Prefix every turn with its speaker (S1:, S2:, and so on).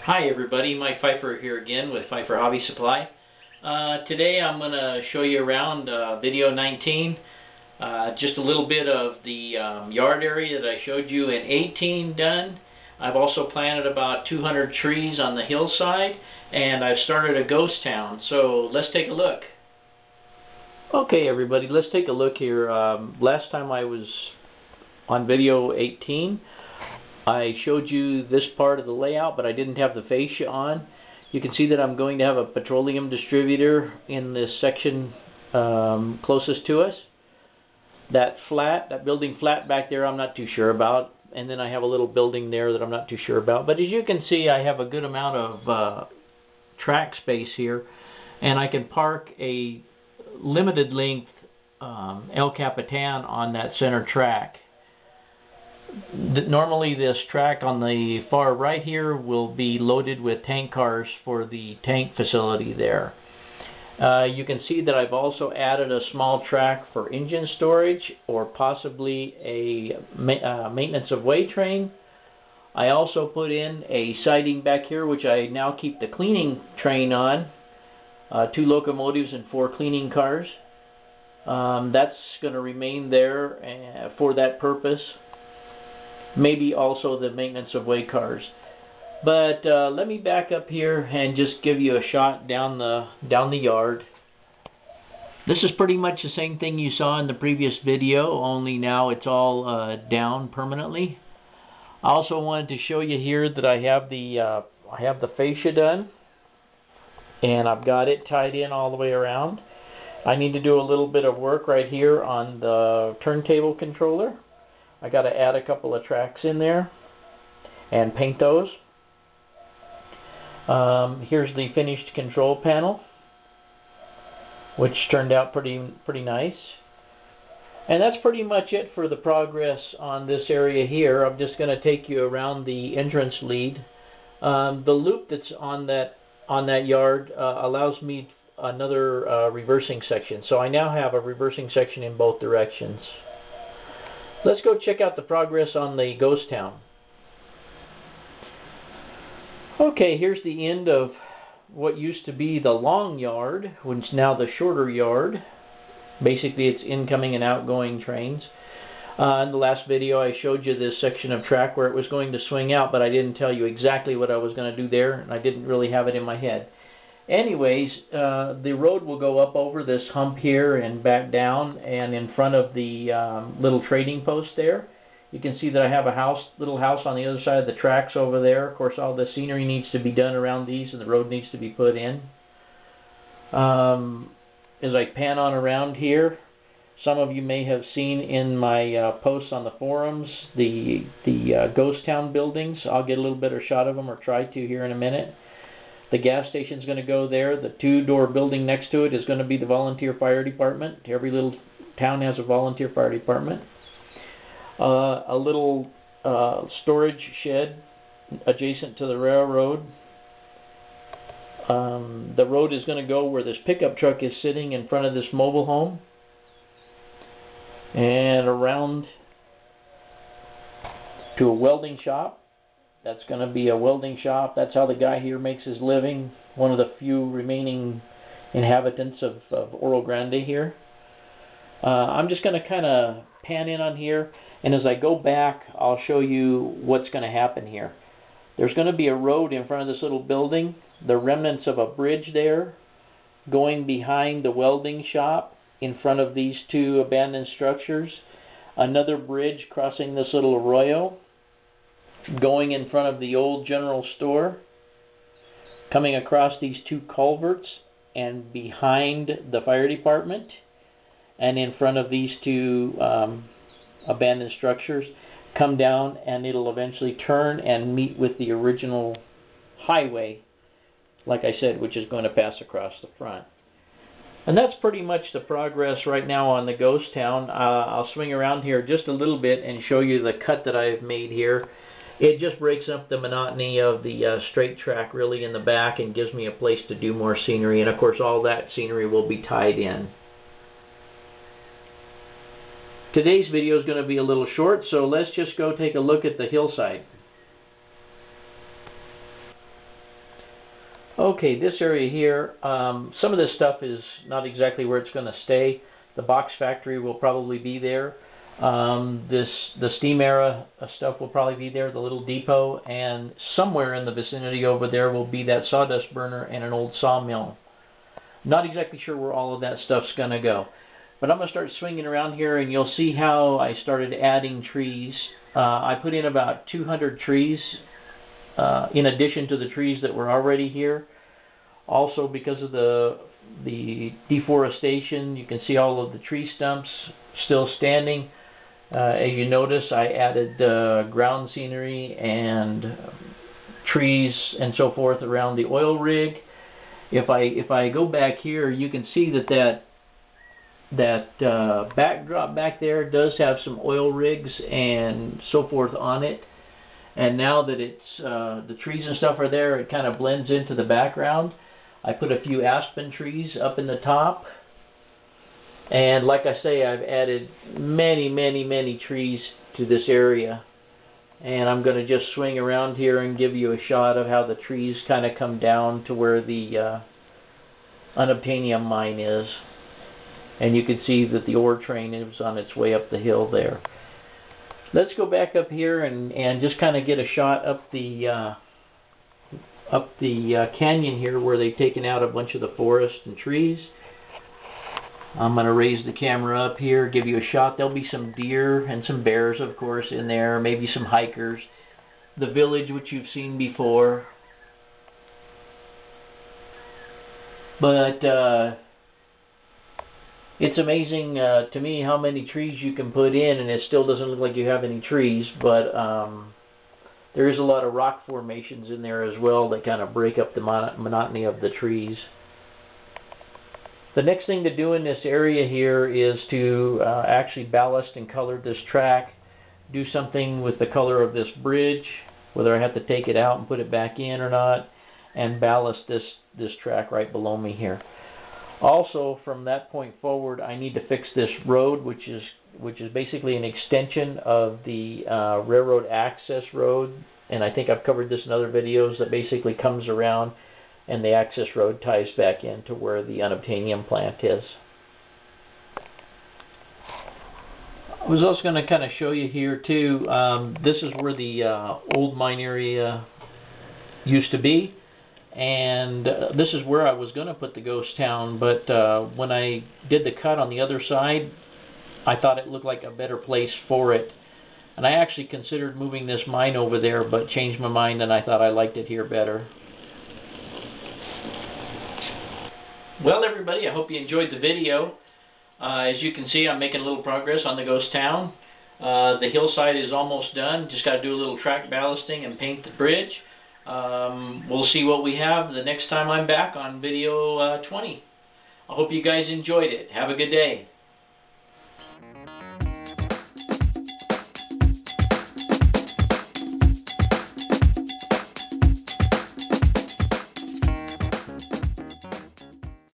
S1: Hi everybody, Mike Fifer here again with Fifer Hobby Supply. Today I'm going to show you around video 19, just a little bit of the yard area that I showed you in 18 done. I've also planted about 200 trees on the hillside, and I've started a ghost town, so let's take a look. Okay everybody, let's take a look here. Last time I was on video 18, I showed you this part of the layout, but I didn't have the fascia on. You can see that I'm going to have a petroleum distributor in this section closest to us. That building flat back there, I'm not too sure about. And then I have a little building there that I'm not too sure about. But as you can see, I have a good amount of track space here. And I can park a limited length El Capitan on that center track. Normally this track on the far right here will be loaded with tank cars for the tank facility there. You can see that I've also added a small track for engine storage or possibly a maintenance of way train. I also put in a siding back here which I now keep the cleaning train on. 2 locomotives and 4 cleaning cars. That's going to remain there for that purpose. Maybe also the maintenance of way cars. But let me back up here and just give you a shot down the yard. This is pretty much the same thing you saw in the previous video, only now it's all down permanently. I also wanted to show you here that I have the fascia done, and I've got it tied in all the way around. I need to do a little bit of work right here on the turntable controller. I got to add a couple of tracks in there and paint those. Here's the finished control panel, which turned out pretty nice. And that's pretty much it for the progress on this area here. I'm just going to take you around the entrance lead. The loop that's on that yard allows me another reversing section. So I now have a reversing section in both directions. Let's go check out the progress on the ghost town. Okay, here's the end of what used to be the long yard, which is now the shorter yard. Basically, it's incoming and outgoing trains. In the last video, I showed you this section of track where it was going to swing out, but I didn't tell you exactly what I was going to do there, and I didn't really have it in my head. Anyways, the road will go up over this hump here and back down, and in front of the little trading post there. You can see that I have a little house on the other side of the tracks over there. Of course, all the scenery needs to be done around these, and the road needs to be put in. As I pan on around here, some of you may have seen in my posts on the forums the ghost town buildings. I'll get a little better shot of them, or try to here in a minute. The gas station is going to go there. The 2-door building next to it is going to be the volunteer fire department. Every little town has a volunteer fire department. A little storage shed adjacent to the railroad. The road is going to go where this pickup truck is sitting in front of this mobile home. And around to a welding shop. That's going to be a welding shop. That's how the guy here makes his living. One of the few remaining inhabitants of Oro Grande here. I'm just going to kind of pan in on here. And as I go back, I'll show you what's going to happen here. There's going to be a road in front of this little building. The remnants of a bridge there going behind the welding shop in front of these 2 abandoned structures. Another bridge crossing this little arroyo, going in front of the old general store, coming across these 2 culverts and behind the fire department, and in front of these 2 abandoned structures, come down, and it'll eventually turn and meet with the original highway, like I said, which is going to pass across the front. And that's pretty much the progress right now on the ghost town. I'll swing around here just a little bit and show you the cut that I've made here. It just breaks up the monotony of the straight track really in the back and gives me a place to do more scenery. And of course all that scenery will be tied in. Today's video is going to be a little short, so let's just go take a look at the hillside. Okay, this area here, some of this stuff is not exactly where it's going to stay. The box factory will probably be there. The steam era stuff will probably be there, the little depot, and somewhere in the vicinity over there will be that sawdust burner and an old sawmill. Not exactly sure where all of that stuff's going to go. But I'm going to start swinging around here, and you'll see how I started adding trees. I put in about 200 trees in addition to the trees that were already here. Also, because of the deforestation, you can see all of the tree stumps still standing. As you notice, I added ground scenery and trees and so forth around the oil rig. If I go back here, you can see that backdrop back there does have some oil rigs and so forth on it. And now that it's the trees and stuff are there, it kind of blends into the background. I put a few aspen trees up in the top. And like I say, I've added many trees to this area. And I'm going to just swing around here and give you a shot of how the trees kind of come down to where the unobtainium mine is. And you can see that the ore train is on its way up the hill there. Let's go back up here and just kind of get a shot up the canyon here where they've taken out a bunch of the forest and trees. I'm going to raise the camera up here, give you a shot. There'll be some deer and some bears, of course, in there, maybe some hikers. The village, which you've seen before. But it's amazing to me how many trees you can put in, and it still doesn't look like you have any trees. But there is a lot of rock formations in there as well that kind of break up the monotony of the trees. The next thing to do in this area here is to actually ballast and color this track. Do something with the color of this bridge, whether I have to take it out and put it back in or not, and ballast this track right below me here. Also, from that point forward, I need to fix this road, which is basically an extension of the railroad access road. And I think I've covered this in other videos, that basically comes around and the access road ties back into where the unobtainium plant is. I was also going to kind of show you here too, this is where the old mine area used to be. And this is where I was going to put the ghost town, but when I did the cut on the other side, I thought it looked like a better place for it. And I actually considered moving this mine over there, but changed my mind and I thought I liked it here better. Well, everybody, I hope you enjoyed the video. As you can see, I'm making a little progress on the ghost town. The hillside is almost done. Just got to do a little track ballasting and paint the bridge. We'll see what we have the next time I'm back on video 20. I hope you guys enjoyed it. Have a good day.